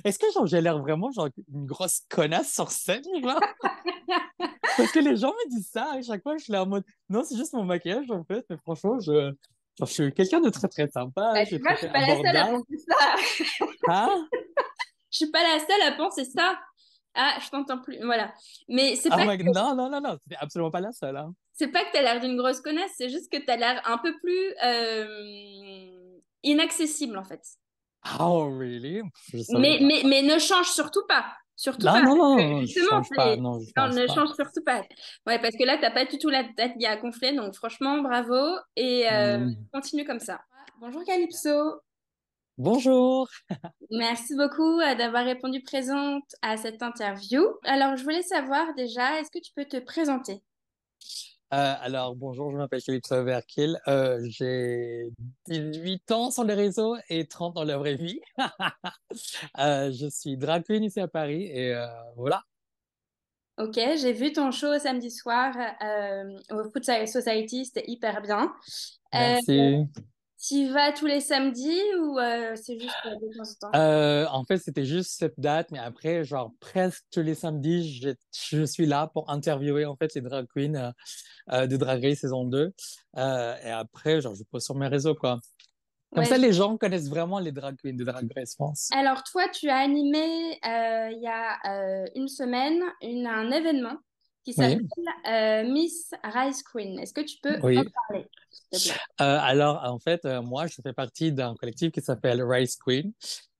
Est-ce que genre j'ai l'air vraiment genre une grosse connasse sur scène, genre? Parce que les gens me disent ça à chaque fois, je suis là en mode non, c'est juste mon maquillage en fait, mais franchement, genre, je suis quelqu'un de très très sympa, Bah, je tu suis vois, très je suis très pas la seule à abordable. penser ça. Hein? Je suis pas la seule à penser ça. Ah, je t'entends plus. Voilà. Mais Oh my God, non, non, non, non, c'était absolument pas la seule, hein. c'est pas que t'as l'air d'une grosse connasse, c'est juste que t'as l'air un peu plus inaccessible en fait. Oh, really? Je savais pas. Mais ne change surtout pas. Surtout Non, pas. non, Parce que non, je justement, change pas, non, je non, change ne pas. change surtout pas. Ouais, parce que là, t'as pas du tout la tête qui a gonflé, donc franchement, bravo. Et Hmm. continue comme ça. Bonjour Calypso. Bonjour. Merci beaucoup d'avoir répondu présente à cette interview. Alors, je voulais savoir déjà, est-ce que tu peux te présenter? Alors, bonjour, je m'appelle Philippe Sauverkill. J'ai 18 ans sur les réseaux et 30 dans la vraie vie. Je suis drag queen ici à Paris et voilà. Ok, j'ai vu ton show samedi soir au Food Society, c'était hyper bien. Euh, Merci. Tu y vas tous les samedis ou c'est juste de temps en temps? En fait, c'était juste cette date, mais après, genre presque tous les samedis, je suis là pour interviewer en fait les drag queens de Drag Race saison 2. Et après, genre, je pose sur mes réseaux, quoi. Comme Ouais, ça, les gens connaissent vraiment les drag queens de Drag Race France. alors toi, tu as animé il y a une semaine un événement qui s'appelle Oui, Miss Rice Queen. Est-ce que tu peux en oui. parler, s'il te plaît? Alors, en fait, moi, je fais partie d'un collectif qui s'appelle Rice Queen.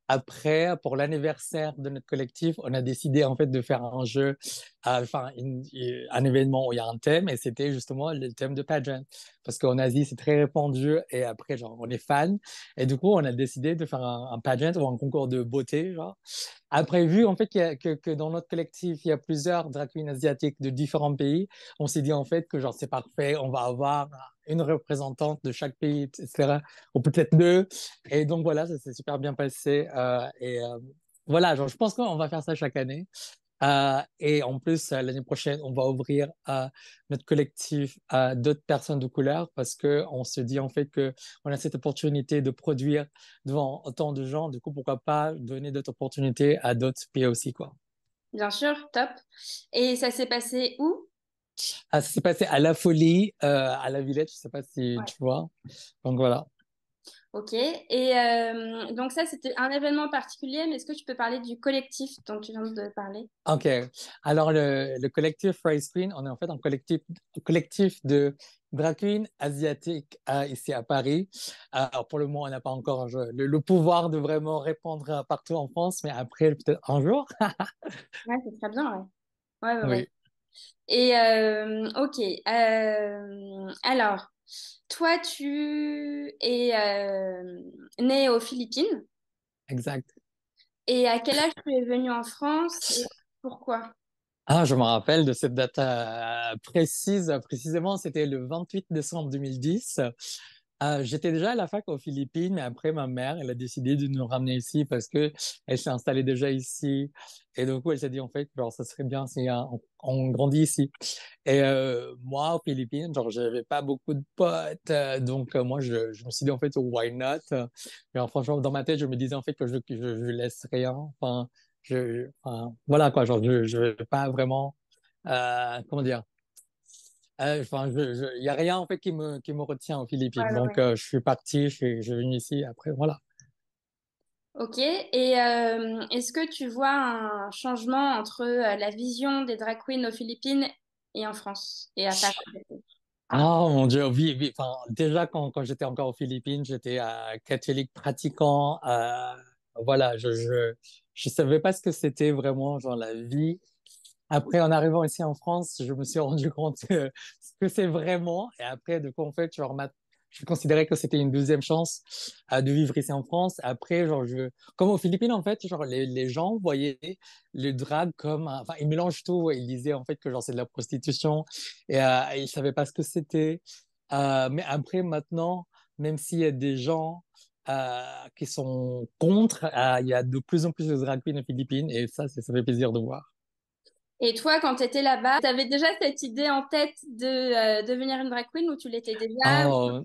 Après, pour l'anniversaire de notre collectif, on a décidé en fait de faire un jeu, enfin un événement où il y a un thème et c'était justement le thème de pageant. Parce qu'en Asie, c'est très répandu et après, genre, on est fan. Et du coup, on a décidé de faire un pageant ou un concours de beauté, genre. Après, vu en fait que dans notre collectif, il y a plusieurs drag queens asiatiques de différents pays, on s'est dit en fait que genre c'est parfait, on va avoir une représentante de chaque pays, etc. Ou peut-être deux. Et donc voilà, ça s'est super bien passé. Voilà, genre, je pense qu'on va faire ça chaque année. Et en plus, l'année prochaine, on va ouvrir notre collectif à d'autres personnes de couleur parce que on se dit en fait que on a cette opportunité de produire devant autant de gens. Du coup, pourquoi pas donner d'autres opportunités à d'autres pays aussi, quoi. Bien sûr, top. Et ça s'est passé où? Ça s'est passé à La Folie, à la Villette, je sais pas si Ouais. tu vois. Donc voilà. Ok. Et donc ça, c'était un événement particulier, mais est-ce que tu peux parler du collectif dont tu viens de parler? OK. Alors, le collectif Rice Queen, on est en fait un collectif de drag queens asiatiques ici à Paris. Alors, pour le moment, on n'a pas encore le pouvoir de vraiment répondre partout en France, mais après, peut-être un jour. Ouais, c'est très bien, ouais. Ouais, ouais, ouais. Oui, Et ok. Alors, toi, tu es né aux Philippines. exact. Et à quel âge tu es venu en France et pourquoi? Ah, je me rappelle de cette date précise. Précisément, c'était le 28 décembre 2010. J'étais déjà à la fac aux Philippines, mais après, ma mère, elle a décidé de nous ramener ici parce que elle s'est installée déjà ici. Et du coup, elle s'est dit, en fait, genre, ça serait bien si on grandit ici. Et moi, aux Philippines, genre, j'avais pas beaucoup de potes. Donc, moi, je me suis dit, en fait, why not? Genre, franchement, dans ma tête, je me disais, en fait, que je laisse rien. Enfin, enfin, voilà, quoi. Genre, je vais pas vraiment, comment dire? Enfin, il y a rien, en fait, qui me retient aux Ouais, Philippines. ouais, Donc, ouais. je suis parti, je suis venu ici. Après, voilà. Ok. Et est-ce que tu vois un changement entre la vision des drag queens aux Philippines et en France et à Paris? Ah, mon Dieu, oui, oui. Enfin, déjà, quand j'étais encore aux Philippines, j'étais catholique pratiquant. Voilà, je savais pas ce que c'était vraiment, genre, la vie. Après, en arrivant ici en France, je me suis rendu compte ce que c'est vraiment. Et après, de coup, en fait, genre, je considérais que c'était une deuxième chance de vivre ici en France. Après, genre, comme aux Philippines, en fait, genre, les gens voyaient le drag comme, enfin, ils mélangent tout. Ils disaient, en fait, que genre, c'est de la prostitution et ils savaient pas ce que c'était. Mais après, maintenant, même s'il y a des gens qui sont contre, il y a de plus en plus de drag queens aux Philippines et ça fait plaisir de voir. Et toi, quand tu étais là-bas, tu avais déjà cette idée en tête de devenir une drag queen ou tu l'étais déjà? Oh,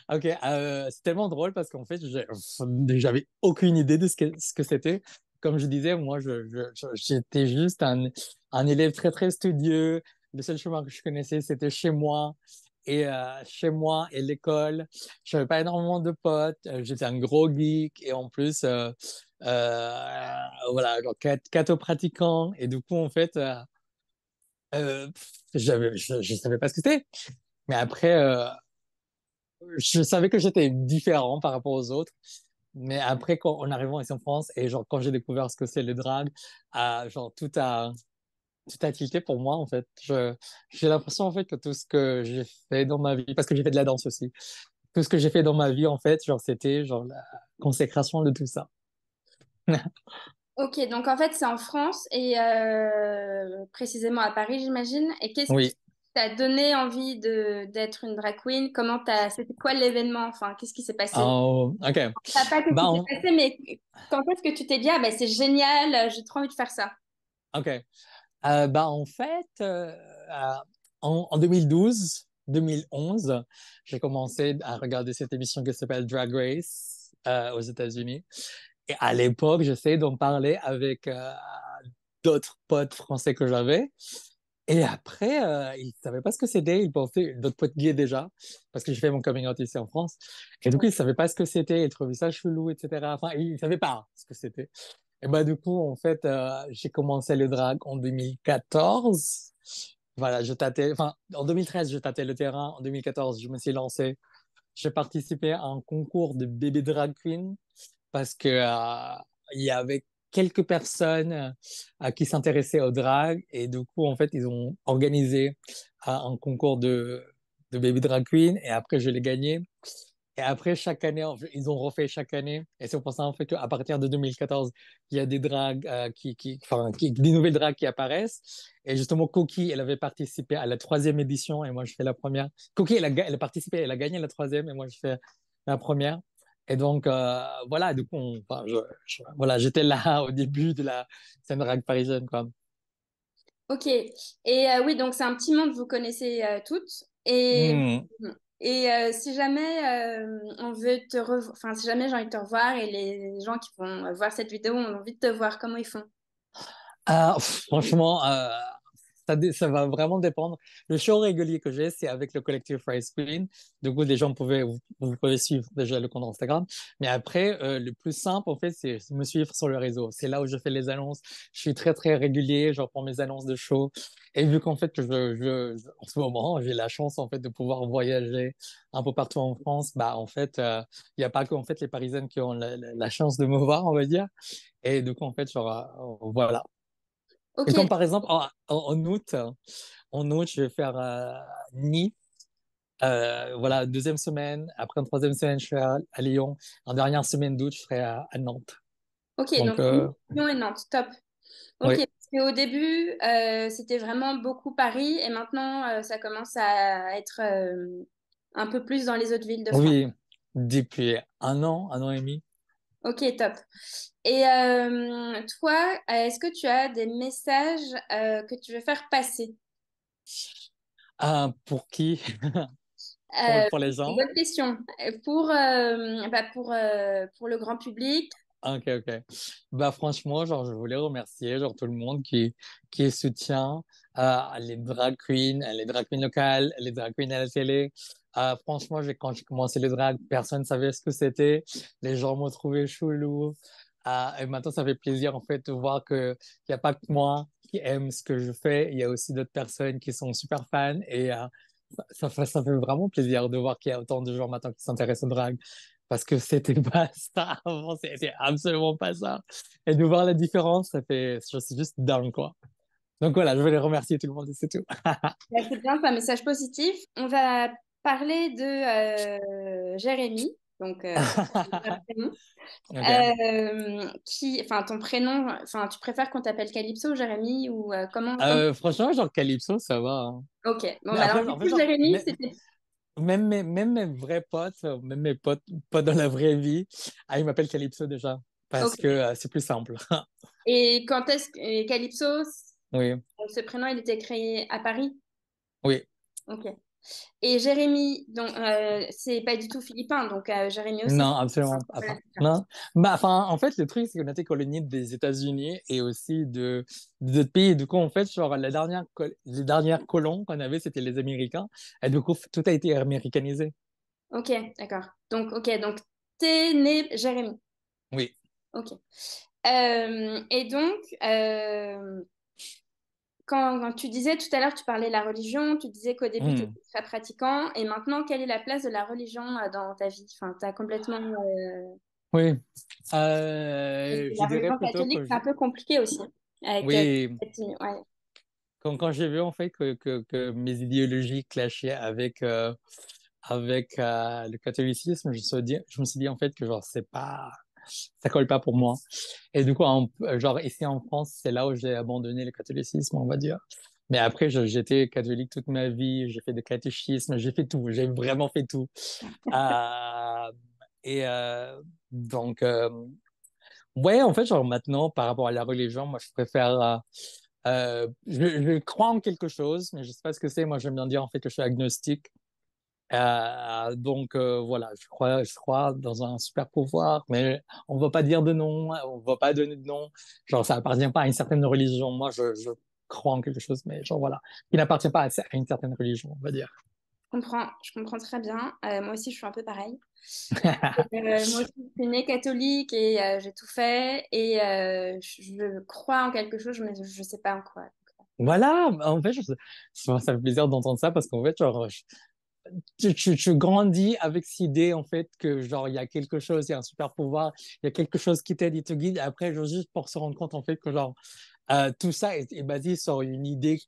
Ok, c'est tellement drôle parce qu'en fait, j'avais aucune idée de ce que c'était. Comme je disais, moi, j'étais juste un élève très, très studieux. Le seul chemin que je connaissais, c'était chez moi. Et chez moi et l'école, je n'avais pas énormément de potes. J'étais un gros geek et en plus, voilà, genre catho-pratiquant. Et du coup, en fait, je savais pas ce que c'était. Mais après, je savais que j'étais différent par rapport aux autres. Mais après, en arrivant ici en France, et genre, quand j'ai découvert ce que c'est le drag, genre, tout a tilté pour moi, en fait. J'ai l'impression, en fait, que tout ce que j'ai fait dans ma vie, parce que j'ai fait de la danse aussi, tout ce que j'ai fait dans ma vie, en fait, genre, c'était, genre, la consécration de tout ça. Ok, donc en fait, c'est en France et précisément à Paris, j'imagine. Et qu'est-ce qui Oui. t'a donné envie d'être une drag queen? C'était quoi l'événement? Enfin, qu'est-ce qui s'est passé? OK. Pas qu'est-ce Bah, qui s'est passé, mais quand est-ce que tu t'es dit, ah ben c'est génial, j'ai trop envie de faire ça. OK. Bah, en fait, en 2012, 2011, j'ai commencé à regarder cette émission qui s'appelle Drag Race aux États-Unis. Et à l'époque, j'essayais d'en parler avec d'autres potes français que j'avais. Et après, ils ne savaient pas ce que c'était. Ils pensaient, d'autres potes gays déjà, parce que j'ai fait mon coming out ici en France. Et du coup, ils ne savaient pas ce que c'était. Ils trouvaient ça chelou, etc. Enfin, ils ne savaient pas ce que c'était. Et bah, du coup, en fait, j'ai commencé le drag en 2014. Voilà, en 2013, je tâtais le terrain. En 2014, je me suis lancé. J'ai participé à un concours de bébé drag queen parce que il y avait quelques personnes qui s'intéressaient au drag et du coup en fait ils ont organisé un concours de baby drag queen et après je l'ai gagné et après chaque année ils ont refait chaque année et c'est pour ça en fait qu'à partir de 2014 il y a des drags des nouvelles drags qui apparaissent et justement Coquille elle avait participé à la troisième édition et moi je fais la première. Coquille elle a participé, elle a gagné la troisième et moi je fais la première. Et donc, voilà, du coup, enfin, voilà, j'étais là au début de la scène drague parisienne, quoi. Ok. Et oui, donc c'est un petit monde, vous connaissez toutes. Hmm. Et si jamais on veut enfin si jamais j'ai envie de te revoir et les gens qui vont voir cette vidéo ont envie de te voir, comment ils font? Franchement, ça va vraiment dépendre. Le show régulier que j'ai, c'est avec le collectif Rice Queen. Du coup, les gens vous pouvez suivre déjà le compte Instagram. Mais après, le plus simple, en fait, c'est me suivre sur le réseau. C'est là où je fais les annonces. Je suis très, très régulier. Je reprends mes annonces de show. Et vu qu'en fait, en ce moment, j'ai la chance, en fait, de pouvoir voyager un peu partout en France, bah, en fait, il n'y a pas que, en fait, les Parisiennes qui ont la chance de me voir, on va dire. Et du coup, en fait, genre, voilà. Et Ok, comme par exemple, en août, je vais faire Nice. Voilà, deuxième semaine. Après une troisième semaine, je serai à Lyon. En dernière semaine d'août, je serai à Nantes. ok, Donc, donc Lyon et Nantes, top. Ok, oui. parce qu'au début, c'était vraiment beaucoup Paris et maintenant, ça commence à être un peu plus dans les autres villes de France. Oui, depuis un an et demi. Ok, top. Et toi, est-ce que tu as des messages que tu veux faire passer? Pour qui? Euh, Pour les gens? Bonne question. Pour le grand public. Ok, ok. Bah, franchement, genre, je voulais remercier, genre, tout le monde qui soutient les drag queens, les drag queens locales, les drag queens à la télé. Franchement, quand j'ai commencé le drag, personne ne savait ce que c'était. Les gens m'ont trouvé chelou. Et maintenant, ça fait plaisir, en fait, de voir qu'il n'y a pas que moi qui aime ce que je fais. Il y a aussi d'autres personnes qui sont super fans. Et ça fait vraiment plaisir de voir qu'il y a autant de gens maintenant qui s'intéressent au drag parce que c'était pas ça avant, c'était absolument pas ça. Et de voir la différence, c'est juste dingue, quoi. Donc voilà, je voulais remercier tout le monde et c'est tout. Bah, c'est bien, c'est un message positif. On va parler de Jérémy, donc ton prénom. Ok. Enfin ton prénom, enfin tu préfères qu'on t'appelle Calypso ou Jérémy ou comment... Franchement, genre Calypso, ça va, hein. Ok, bon Mais bah alors après, du en fait, coup genre, Jérémy, c'était... même mes vrais potes, même mes potes, pas dans la vraie vie, ils m'appellent Calypso déjà parce que Ok. c'est plus simple. Et quand est-ce que Calypso, Oui, ce prénom il était créé à Paris? oui. Ok. Et Jérémy, donc c'est pas du tout philippin, donc Jérémy aussi. Non, absolument pas. Voilà, Enfin, c'est ça. non. Bah, enfin, en fait, le truc, c'est qu'on a été colonie des États-Unis et aussi d'autres pays. Du coup, en fait, genre, les dernières colons qu'on avait, c'était les Américains. Et du coup, tout a été américanisé. Ok, d'accord. Donc t'es né Jérémy. Oui. Ok. Et donc, quand tu disais tout à l'heure, tu parlais de la religion, tu disais qu'au début, tu étais Hmm. très pratiquant, et maintenant, quelle est la place de la religion dans ta vie? Enfin, t'as complètement... Oui. Je la dirais religion plutôt catholique, que c'est un peu compliqué aussi, avec oui, ouais. quand j'ai vu en fait que mes idéologies clashaient avec le catholicisme, je me suis dit en fait que genre c'est pas ça colle pas pour moi. Et du coup, genre ici en France, c'est là où j'ai abandonné le catholicisme, on va dire. Mais après, j'étais catholique toute ma vie, j'ai fait des catéchismes, j'ai fait tout, j'ai vraiment fait tout. Euh, et donc, ouais, en fait, genre maintenant, par rapport à la religion, moi, je préfère. Je crois en quelque chose, mais je sais pas ce que c'est. Moi, j'aime bien dire en fait que je suis agnostique. Donc voilà, je crois dans un super pouvoir, mais on va pas dire de nom, on va pas donner de nom. Genre, ça appartient pas à une certaine religion. Moi, je crois en quelque chose, mais genre voilà, qui n'appartient pas à une certaine religion, on va dire. Je comprends très bien. Moi aussi, je suis un peu pareil. Moi aussi, je suis née catholique et j'ai tout fait, et je crois en quelque chose, mais je sais pas en quoi. Voilà, en fait, ça fait plaisir d'entendre ça parce qu'en fait, genre, tu grandis avec cette idée, en fait, que, genre, il y a quelque chose, il y a un super pouvoir, il y a quelque chose qui t'aide, il te guide. Et après, genre, juste pour se rendre compte, en fait, que, genre, tout ça est basé sur une idée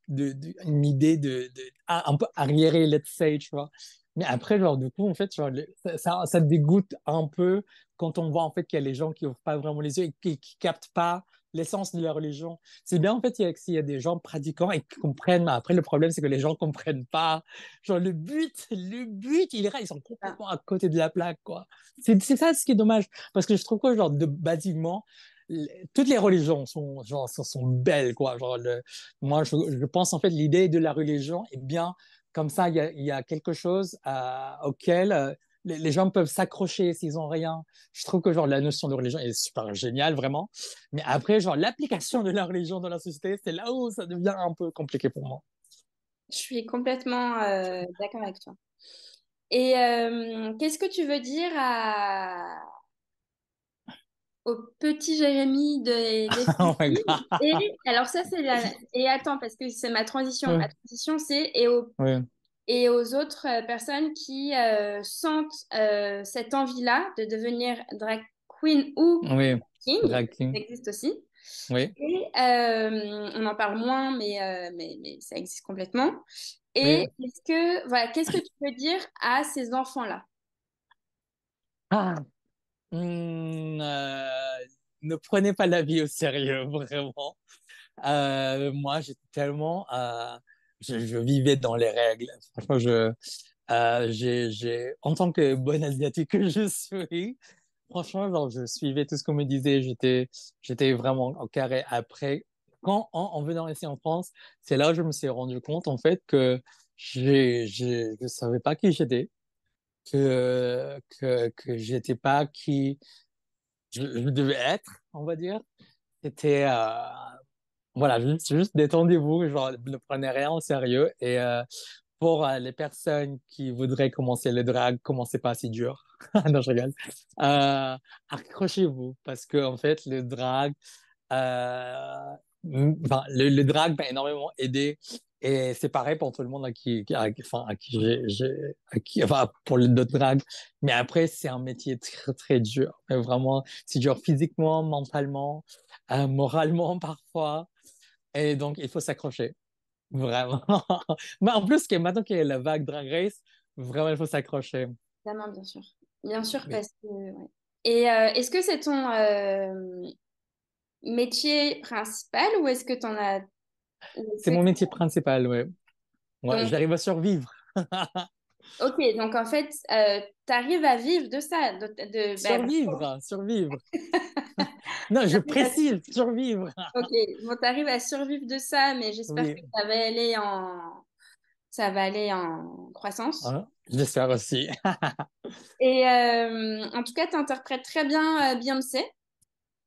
un peu arriérée, let's say, tu vois. Mais après, genre, du coup, en fait, genre, ça te dégoûte un peu quand on voit, en fait, qu'il y a les gens qui ouvrent pas vraiment les yeux et qui captent pas l'essence de la religion. C'est bien, en fait, s'il y a des gens pratiquants et qui comprennent. Mais après, le problème, c'est que les gens comprennent pas. Genre, il est là, ils sont Ah, complètement à côté de la plaque, quoi. C'est ça ce qui est dommage. Parce que je trouve que, genre, basiquement, toutes les religions sont belles, quoi. Moi, je pense en fait l'idée de la religion est bien comme ça. Il y a quelque chose auquel les gens peuvent s'accrocher s'ils ont rien. Je trouve que genre la notion de religion est super géniale, vraiment. Mais après, genre l'application de la religion dans la société, c'est là où ça devient un peu compliqué pour moi. je suis complètement d'accord avec toi. Et qu'est-ce que tu veux dire au petit Jérémy des Oh my Philippines? God. Et alors ça, c'est la... Et attends, parce que c'est ma transition. Ma Oui, transition, c'est oui, et aux autres personnes qui sentent cette envie-là de devenir drag queen ou oui. king, Drag ça king. existe aussi. Oui, Et on en parle moins, mais ça existe complètement. Et oui. voilà, qu'est-ce que tu peux dire à ces enfants-là? Ah, ne prenez pas la vie au sérieux, vraiment. Moi, j'étais tellement, je vivais dans les règles. Franchement, en tant que bon asiatique que je suis, franchement, genre, je suivais tout ce qu'on me disait. J'étais vraiment au carré. Après, en venant ici en France, c'est là où je me suis rendu compte, en fait, que je savais pas qui j'étais, que j'étais pas qui je devais être, on va dire. C'était, voilà, juste détendez-vous, genre, ne prenez rien au sérieux. Et pour les personnes qui voudraient commencer le drag, commencez pas si dur. Non, je rigole. Accrochez-vous, parce que en fait, euh, enfin, le drag m'a énormément aidé. Et c'est pareil pour tout le monde enfin, à qui enfin, pour le d'autres drags. Mais après, c'est un métier très, très dur. Mais vraiment, c'est dur physiquement, mentalement, moralement parfois. Et donc, il faut s'accrocher. Vraiment. Mais en plus, maintenant qu'il y a la vague Drag Race, vraiment, il faut s'accrocher. Évidemment, bien sûr. Bien sûr, Oui. parce que... ouais. Et est-ce que c'est ton métier principal ou est-ce que tu en as... ou est-ce C'est mon que... métier principal, ouais. Ouais, Donc, j'arrive à survivre. ok, donc en fait, tu arrives à vivre de ça, bah, Survivre, survivre. Non, je t'arrives à- précise, survivre. ok, bon, t'arrives à survivre de ça, mais j'espère que Oui. ça va aller en... ça va aller en croissance. Hein, j'espère aussi. Et en tout cas, tu interprètes très bien Beyoncé.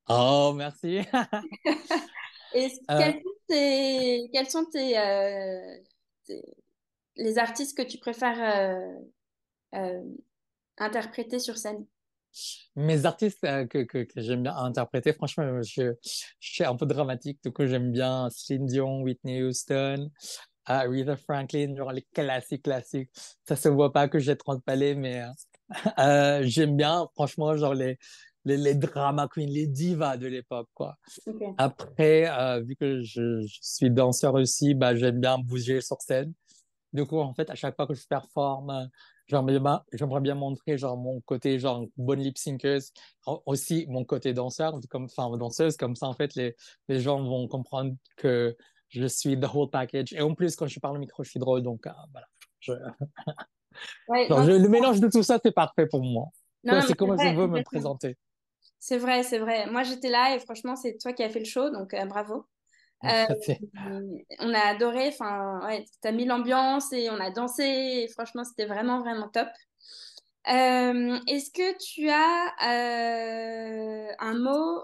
Oh, merci. Et Euh, quels sont les artistes que tu préfères euh, interpréter sur scène? Mes artistes que j'aime bien interpréter, franchement, je suis un peu dramatique, du coup, j'aime bien Céline Dion, Whitney Houston, Aretha Franklin, genre les classiques, classiques. Ça se voit pas que j'ai 30 palais, mais j'aime bien, franchement, genre les drama queens, les divas de l'époque, quoi. Ok. Après, vu que je suis danseur aussi, bah, j'aime bien bouger sur scène. Du coup, en fait, à chaque fois que je performe, j'aimerais bien montrer genre mon côté genre bonne lip synceuse, aussi mon côté danseur, comme enfin danseuse, comme ça en fait les gens vont comprendre que je suis the whole package. Et en plus, quand je parle au micro, je suis drôle, donc voilà. Je- Ouais, non, le mélange de tout ça, c'est parfait pour moi. non, non, mais C'est c'est comment je vrai, veux me complètement. présenter. C'est vrai, c'est vrai. Moi, j'étais là et franchement, c'est toi qui as fait le show, donc bravo. Euh, on a adoré, enfin, ouais, t'as mis l'ambiance et on a dansé et franchement, c'était vraiment, vraiment top. Est-ce que tu as un mot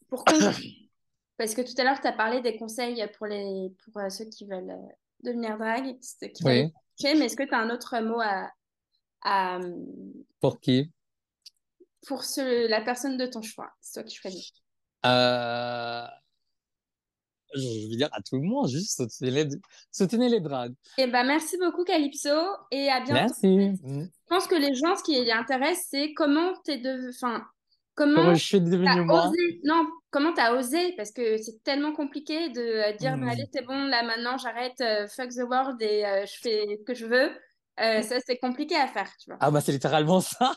pour conclure? Parce que tout à l'heure, tu as parlé des conseils pour ceux qui veulent devenir drague, qui t'avaient Oui, touché, mais est-ce que tu as un autre mot à, pour qui? pour la personne de ton choix? C'est toi qui choisis. Euh, je veux dire à tout le monde, juste soutenez les dragues. Eh ben, merci beaucoup, Calypso, et à bientôt. Merci. Je pense que les gens, ce qui les intéresse, c'est comment enfin, comment Comment je suis t'as devenu moi? osé, non, comment t'as osé, parce que c'est tellement compliqué de dire, bah, Hmm. allez, c'est bon, là, maintenant, j'arrête, fuck the world et je fais ce que je veux. Ça, c'est compliqué à faire, tu vois. Ah bah c'est littéralement ça.